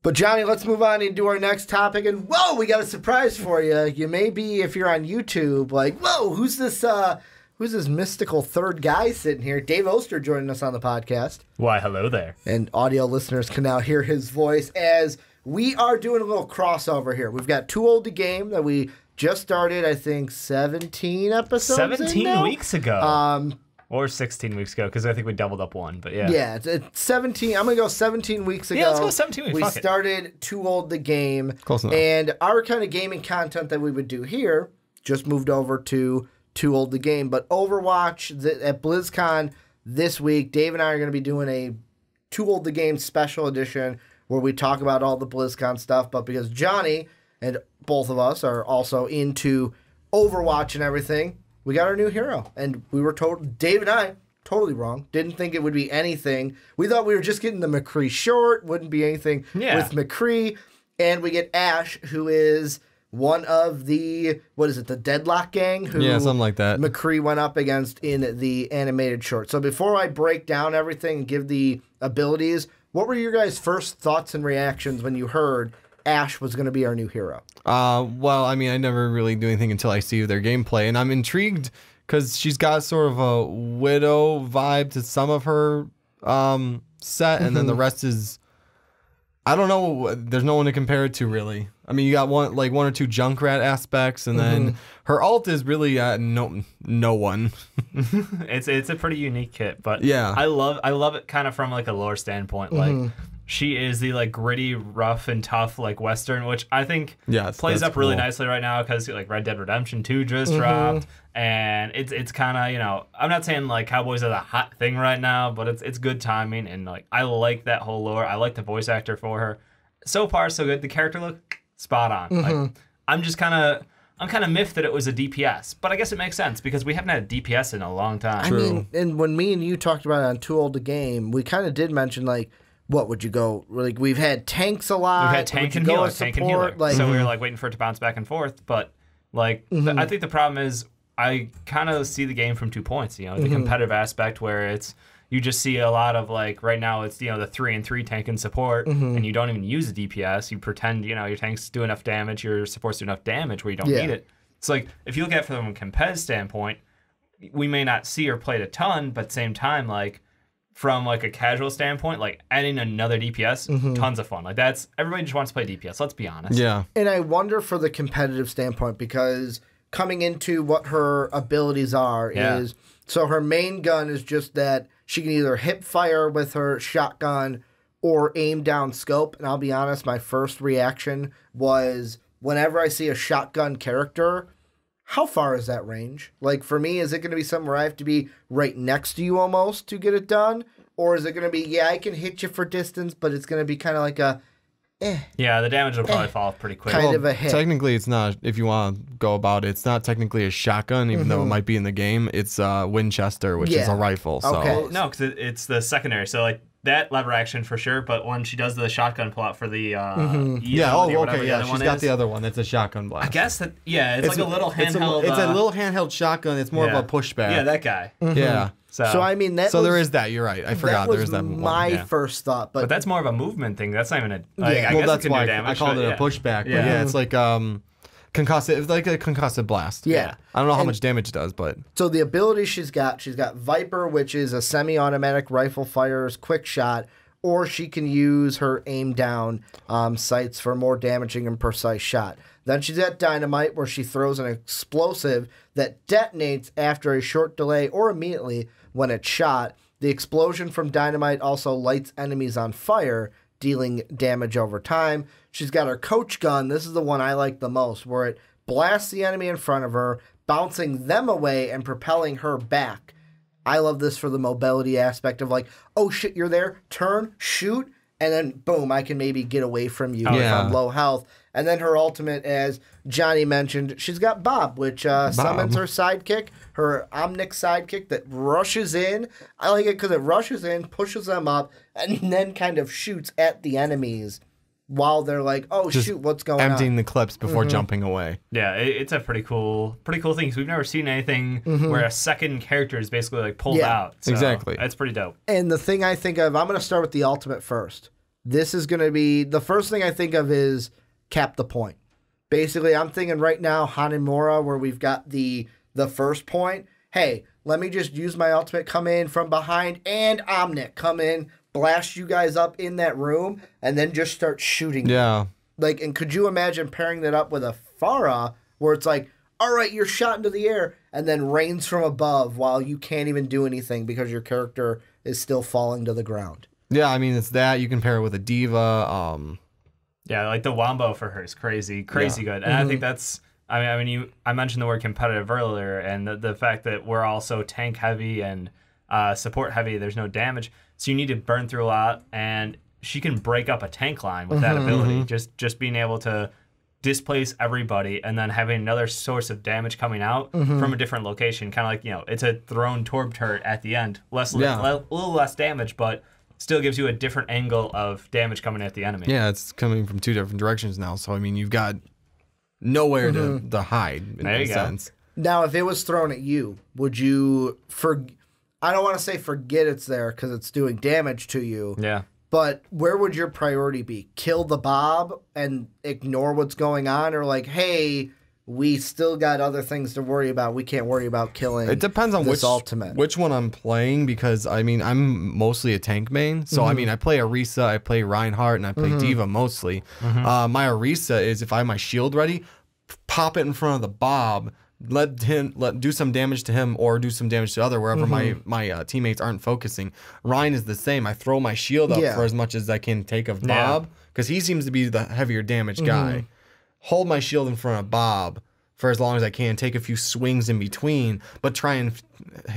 But Johnny, let's move on and do our next topic. And whoa, we got a surprise for you. You may be, if you're on YouTube, like, whoa, who's this mystical third guy sitting here? Dave Oster joining us on the podcast. Why, hello there. And audio listeners can now hear his voice as we are doing a little crossover here. We've got Too Old to Game that we just started, I think, 17 episodes 17 weeks ago. Or 16 weeks ago, because I think we doubled up one, but yeah. Yeah, it's 17. I'm going to go 17 weeks ago. Yeah, let's go 17 weeks. We started Too Old to Game. Close enough. And our kind of gaming content that we would do here just moved over to Too Old to Game. But Overwatch at BlizzCon this week, Dave and I are going to be doing a Too Old to Game special edition where we talk about all the BlizzCon stuff. But because Johnny and both of us are also into Overwatch and everything, we got our new hero, and we were told, Dave and I, totally wrong. Didn't think it would be anything. We thought we were just getting the McCree short, wouldn't be anything with McCree. And we get Ashe, who is one of the, the Deadlock Gang? Who something like that. McCree went up against in the animated short. So before I break down everything and give the abilities, what were your guys' first thoughts and reactions when you heard Ashe was going to be our new hero? Well, I mean, I never really do anything until I see their gameplay, and I'm intrigued because she's got sort of a Widow vibe to some of her set, and then the rest is, I don't know. There's no one to compare it to, really. I mean, you got one or two Junkrat aspects, and then her ult is really no one. It's a pretty unique kit, but yeah, I love it kind of from like a lore standpoint, like. She is the like gritty, rough, and tough like Western, which I think plays up really nicely right now because like Red Dead Redemption 2 just dropped, and it's kind of, I'm not saying like cowboys are the hot thing right now, but it's good timing, and like I like that whole lore. I like the voice actor for her. So far, so good. The character look spot on. Like, I'm kind of miffed that it was a DPS, but I guess it makes sense because we haven't had a DPS in a long time. I mean, and when me and you talked about it on Too Old to Game, we kind of did mention like, what would you go? Like, we've had tanks a lot. We've had tank and healer, tank and healer. Like, so we were like waiting for it to bounce back and forth. But like, I think the problem is I kind of see the game from 2 points. The competitive aspect where it's you just see a lot of like right now it's the 3-and-3 tank and support, and you don't even use a DPS. You pretend your tanks do enough damage, your supports do enough damage where you don't need it. So like if you look at it from a competitive standpoint, we may not see or play it a ton, but at the same time like. From like a casual standpoint, like adding another DPS, tons of fun. Like everybody just wants to play DPS. Let's be honest. Yeah. And I wonder for the competitive standpoint because coming into what her abilities are is so her main gun is just that she can either hip fire with her shotgun or aim down scope. And I'll be honest, my first reaction was whenever I see a shotgun character. How far is that range? Like, for me, is it going to be something where I have to be right next to you almost to get it done? Or is it going to be, I can hit you for distance, but it's going to be kind of like a, Yeah, the damage will probably fall off pretty quick. Kind of a hit. Technically, it's not, if you want to go about it, it's not technically a shotgun, even though it might be in the game. It's a Winchester, which is a rifle. So. Okay. No, because it's the secondary. So, like, that lever action for sure, but when she does the shotgun pull out for the she's got the other one. That's a shotgun blast. I guess that it's like a little handheld. It's a little handheld shotgun. It's more of a pushback. Yeah, that guy. Yeah. So I mean that. So there is that. You're right. I forgot there is that. My first thought, but that's more of a movement thing. That's not even a. Well, that's why I called it a pushback. But yeah, it's like concussive. It's like a concussive blast. Yeah. I don't know how much damage it does, but so the ability she's got Viper, which is a semi-automatic rifle fires quick shot, or she can use her aim down sights for more damaging and precise shot. Then she's got Dynamite, where she throws an explosive that detonates after a short delay or immediately when it's shot. The explosion from Dynamite also lights enemies on fire, dealing damage over time. She's got her coach gun. This is the one I like the most, where it blasts the enemy in front of her, bouncing them away and propelling her back. I love this for the mobility aspect of like, oh shit, you're there, turn, shoot, and then boom, I can maybe get away from you if I'm low health. And then her ultimate, as Johnny mentioned, she's got Bob, which summons her sidekick, her Omnic sidekick that rushes in. I like it because it rushes in, pushes them up, and then kind of shoots at the enemies while they're like, oh, just shoot, what's going on? Emptying the clips before jumping away. Yeah, it's a pretty cool thing. Because we've never seen anything where a second character is basically like pulled out. So exactly. That's pretty dope. And the thing I think of, I'm going to start with the ultimate first. this is going to be, the first thing I think of is cap the point. Basically, I'm thinking right now, Hanamura, where we've got the first point. Hey, let me just use my ultimate, come in from behind, and Omnic come in, blast you guys up in that room, and then just start shooting. Yeah. Like, and could you imagine pairing that up with a Pharah, where it's like, all right, you're shot into the air, and then rains from above while you can't even do anything because your character is still falling to the ground. Yeah, I mean, it's that. You can pair it with a diva. Yeah, like the wombo for her is crazy good. And I think that's, I mentioned the word competitive earlier, and the fact that we're also tank heavy and support heavy, there's no damage. So you need to burn through a lot, and she can break up a tank line with that ability. Just being able to displace everybody and then having another source of damage coming out from a different location. Kind of like, it's a thrown torp turret at the end. A little less damage, but still gives you a different angle of damage coming at the enemy. Yeah, it's coming from two different directions now. So, I mean, you've got nowhere to hide in a sense. Now, if it was thrown at you, would you, I don't want to say forget it's there because it's doing damage to you. Yeah. But where would your priority be? Kill the Bob and ignore what's going on? Or like, hey, we still got other things to worry about. We can't worry about killing. It depends on ultimate. Which one I'm playing, because I mean I'm mostly a tank main. So I mean I play Orisa, I play Reinhardt, and I play Diva mostly. My Orisa is, if I have my shield ready, pop it in front of the Bob, do some damage to him or do some damage to other wherever my teammates aren't focusing. Ryan is the same. I throw my shield up for as much as I can take of Bob, because he seems to be the heavier damage guy. Hold my shield in front of Bob for as long as I can, take a few swings in between, but try and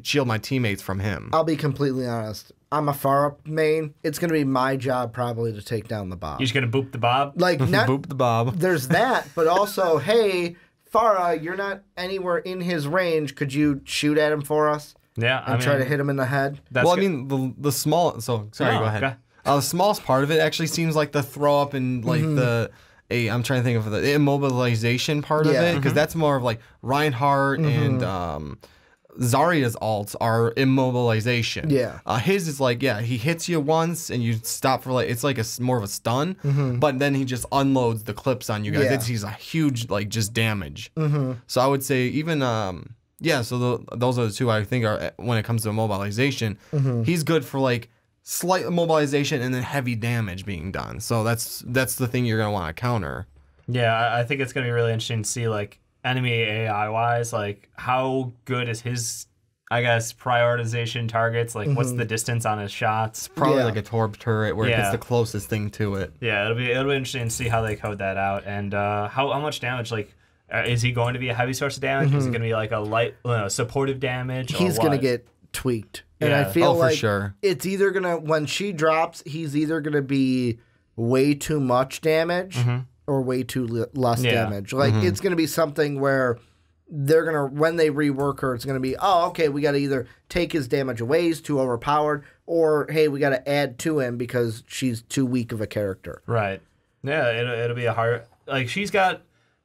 shield my teammates from him. I'll be completely honest. I'm a Pharah main. It's going to be my job probably to take down the Bob. You're just going to boop the Bob? Like, not, boop the Bob. There's that, but also, hey, Pharah, you're not anywhere in his range. Could you shoot at him for us? Yeah, and try to hit him in the head? Well, I mean, the small... So, sorry, go ahead. Okay. The smallest part of it actually seems like the throw up and like I'm trying to think of the immobilization part of it, because that's more of like Reinhardt and Zarya's alts are immobilization. Yeah. His is like, he hits you once and you stop for like, it's like more of a stun, but then he just unloads the clips on you guys. He's a huge, like, just damage. So I would say even, so those are the two I think are, when it comes to immobilization, he's good for like slight immobilization and then heavy damage being done. So that's the thing you're going to want to counter. Yeah, I think it's going to be really interesting to see, like, enemy AI wise, like, how good is his, I guess, prioritization targets? Like, what's the distance on his shots? It's probably like a torp turret where it gets the closest thing to it. Yeah, it'll be interesting to see how they code that out, and how much damage, like, is he going to be a heavy source of damage? Is it going to be like a light supportive damage? He's going to get tweaked. And I feel like it's either going to, when she drops, he's either going to be way too much damage or way too less damage. Like, it's going to be something where they're going to, when they rework her, it's going to be, oh, okay, we got to either take his damage away, he's too overpowered, or, hey, we got to add to him because she's too weak of a character. Right. Yeah, it'll be a hard, like, she's got,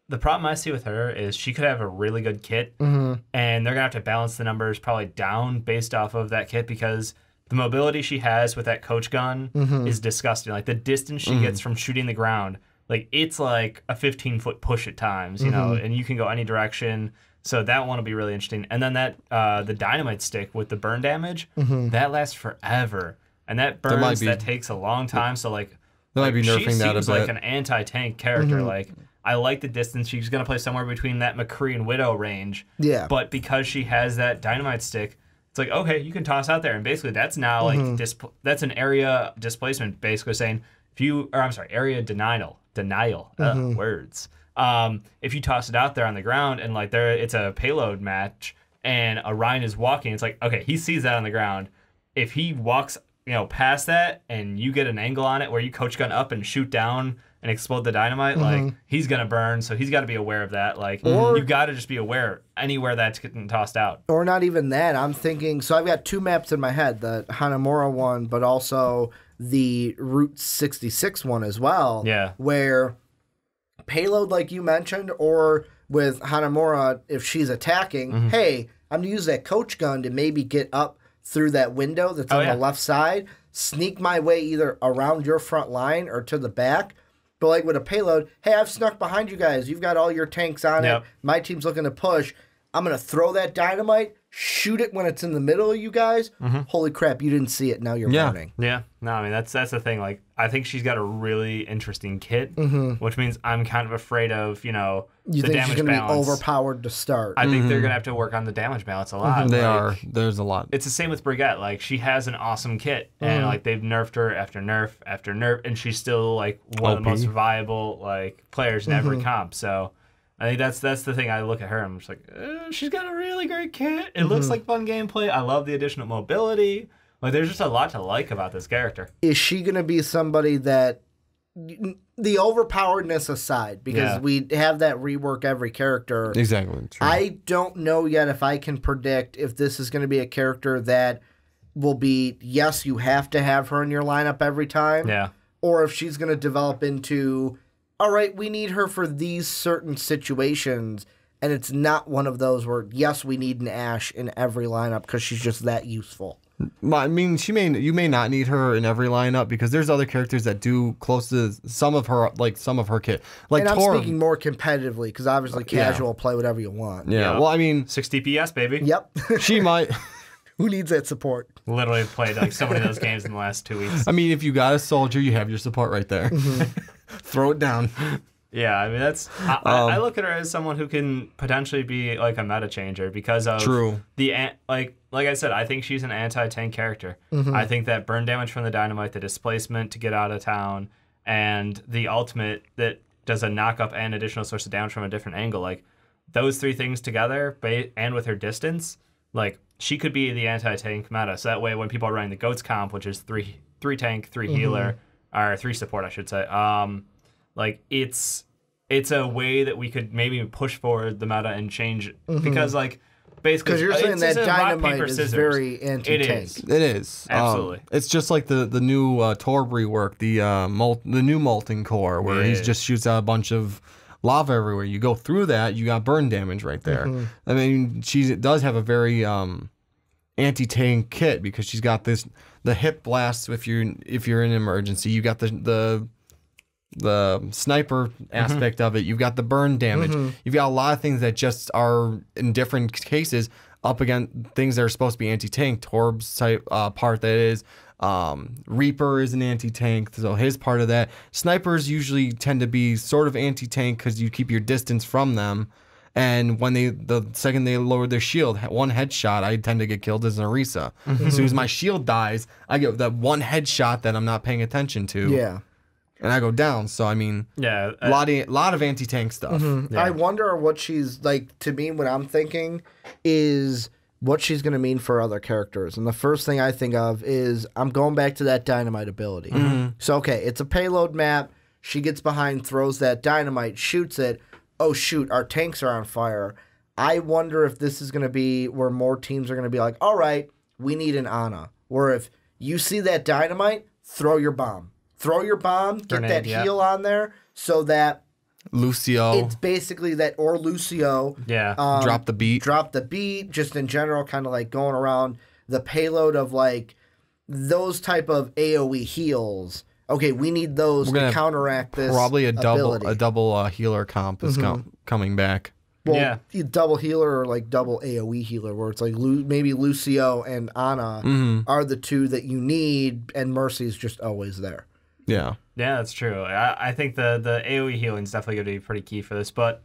the problem I see with her is she could have a really good kit, and they're going to have to balance the numbers probably down based off of that kit, because the mobility she has with that coach gun is disgusting. Like, the distance she gets from shooting the ground, like, it's like a 15-foot push at times, you know, and you can go any direction. So that one will be really interesting. And then that the dynamite stick with the burn damage, that lasts forever. And that burns, that takes a long time. So, like, might be nerfing she that a seems bit. like an anti-tank character. Like, I like the distance. She's going to play somewhere between that McCree and Widow range. Yeah. But because she has that dynamite stick, it's like, okay, you can toss out there. And basically that's now like, that's an area displacement, basically saying, area denial, words. If you toss it out there on the ground and like it's a payload match and Orion is walking, it's like, okay, he sees that on the ground. If he walks, past that and you get an angle on it where you coach gun up and shoot down and explode the dynamite, like, he's going to burn, so he's got to be aware of that. Like, you've got to just be aware anywhere that's getting tossed out. Or not even that. I'm thinking, so I've got two maps in my head, the Hanamura one, but also the Route 66 one as well. Yeah. Where payload, like you mentioned, or with Hanamura, if she's attacking, hey, I'm going to use that coach gun to maybe get up through that window that's on the left side. sneak my way either around your front line or to the back. But like with a payload, hey, I've snuck behind you guys. You've got all your tanks on it. My team's looking to push. I'm going to throw that dynamite, shoot it when it's in the middle of you guys. Holy crap, you didn't see it. Now you're burning. Yeah. No, I mean, that's the thing. Like, I think she's got a really interesting kit, which means I'm kind of afraid of, you know, you the think damage she's gonna balance. be overpowered to start. I think they're going to have to work on the damage balance a lot. They are. There's a lot. It's the same with Brigitte. Like, she has an awesome kit, and, like, they've nerfed her after nerf after nerf, and she's still, like, one of the most viable, like, players in every comp. So I think that's the thing. I look at her and I'm just like, she's got a really great kit. It looks like fun gameplay. I love the additional mobility. Like, there's just a lot to like about this character. Is she going to be somebody that, the overpoweredness aside, because we have that rework every character. Exactly. True. I don't know yet if I can predict if this is going to be a character that will be, yes, you have to have her in your lineup every time. Yeah. Or if she's going to develop into, all right, we need her for these certain situations, and it's not one of those where, yes, we need an Ashe in every lineup because she's just that useful. I mean, you may not need her in every lineup because there's other characters that do close to some of her kit. Like, and I'm Torb, speaking more competitively because obviously casual play whatever you want. Yeah. Well, I mean, 60 PS, baby. Yep. She might. Who needs that support? Literally played like so many of those games in the last 2 weeks. I mean, if you got a soldier, you have your support right there. Throw it down. Yeah, I mean, that's... I look at her as someone who can potentially be, like, a meta changer because of... True. Like I said, I think she's an anti-tank character. I think that burn damage from the dynamite, the displacement to get out of town, and the ultimate that does a knock-up and additional source of damage from a different angle, like, those three things together, and with her distance, like, she could be the anti-tank meta. So that way, when people are running the GOATS comp, which is three tank, 3 healer, or 3 support, I should say, like, it's a way that we could maybe push forward the meta and change it. Because, like, basically... Because you're saying that dynamite rock, paper, is very anti-tank. It is. Absolutely. It's just like the new Torb rework, the new Molten Core, where he just shoots out a bunch of lava everywhere. You go through that, you got burn damage right there. I mean, she does have a very anti-tank kit because she's got the hip blast if you're in emergency. You got the sniper aspect of it. You've got the burn damage. You've got a lot of things that just are in different cases up against things that are supposed to be anti-tank. Torb's type part that is. Reaper is an anti-tank, so his part of that. Snipers usually tend to be sort of anti-tank because you keep your distance from them. And when the second they lower their shield, one headshot, I tend to get killed as an Orisa. As soon as my shield dies, I get that one headshot that I'm not paying attention to. Yeah. And I go down. So, I mean, a lot of anti-tank stuff. I wonder what she's, like, to me, what I'm thinking is what she's going to mean for other characters. And the first thing I think of is I'm going back to that dynamite ability. So, okay, it's a payload map. She gets behind, throws that dynamite, shoots it. Oh, shoot, our tanks are on fire. I wonder if this is going to be where more teams are going to be like, all right, we need an Ana. Where if you see that dynamite, throw your bomb. Throw your bomb, get Grenade, that heal on there so that Lucio. it's basically that, or Lucio. Yeah. Drop the beat. Drop the beat, just in general, kind of like going around the payload of like those type of AoE heals. Okay, we need those to counteract this. Probably a ability. double healer comp is coming back. Well, double healer or like double AoE healer, where it's like maybe Lucio and Ana are the two that you need, and Mercy's just always there. Yeah. Yeah, that's true. I think the AoE healing is definitely going to be pretty key for this. But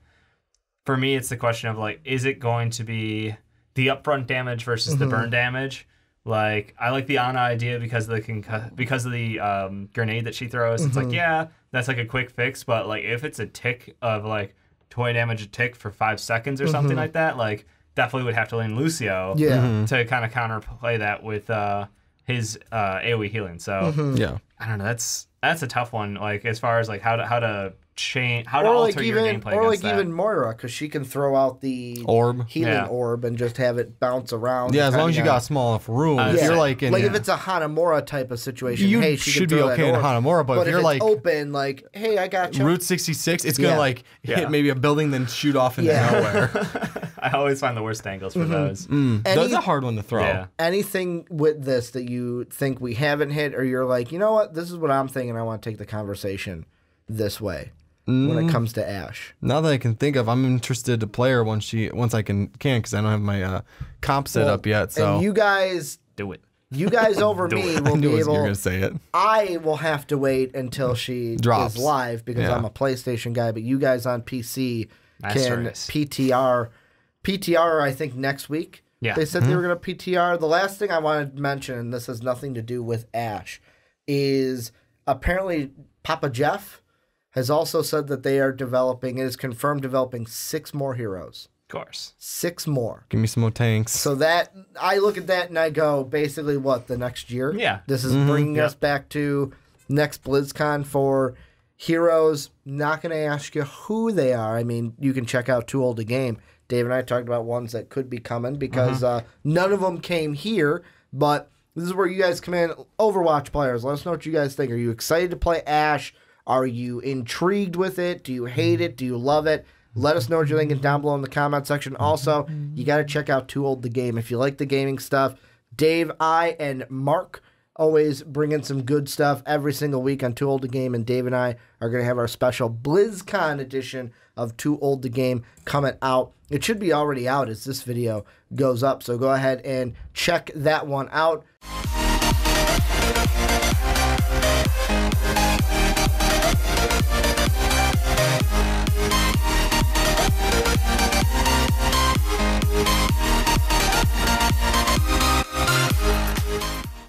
for me, it's the question of, like, is it going to be the upfront damage versus the burn damage? Like, I like the Ana idea because of the grenade that she throws. It's like, yeah, that's like a quick fix. But, like, if it's a tick of, like, 20 damage a tick for 5 seconds or something like that, like, definitely would have to lean Lucio to kind of counterplay that with his AoE healing. So, yeah. I don't know. That's a tough one. Like, as far as like how to change, how to alter your gameplay, or like even Moira, because she can throw out the healing orb and just have it bounce around. Yeah, as long as you got small enough room. If you're like if it's a Hanamura type of situation, you she should be okay in Hanamura. But if you're like open, like, hey, I got you. Route 66, it's gonna like hit maybe a building, then shoot off into nowhere. I always find the worst angles for those. That's a hard one to throw. Yeah. Anything with this that you think we haven't hit, or you're like, you know what, this is what I'm thinking, I want to take the conversation this way when it comes to Ashe? Now that I can think of, I'm interested to play her once I can because I don't have my comp set up yet. So and you guys do it. You guys over me will I knew be able. You were gonna say it. I will have to wait until she drops is live because I'm a PlayStation guy. But you guys on PC can PTR. PTR, I think next week. Yeah. They said they were going to PTR. The last thing I wanted to mention, and this has nothing to do with Ashe, is apparently Papa Jeff has also said that they are developing, it is confirmed, developing 6 more heroes. Of course. 6 more. Give me some more tanks. So that, I look at that and I go, basically what, the next year? Yeah. This is bringing us back to next BlizzCon for heroes. Not going to ask you who they are. I mean, you can check out Too Old to Game. Dave and I talked about ones that could be coming because none of them came here, but this is where you guys come in. Overwatch players, let us know what you guys think. Are you excited to play Ashe? Are you intrigued with it? Do you hate it? Do you love it? Let us know what you're thinking down below in the comment section. Also, you got to check out Too Old the Game. If you like the gaming stuff, Dave, I, and Mark always bring in some good stuff every single week on Too Old to Game, and Dave and I are going to have our special BlizzCon edition of Too Old to Game coming out. It should be already out as this video goes up, so go ahead and check that one out.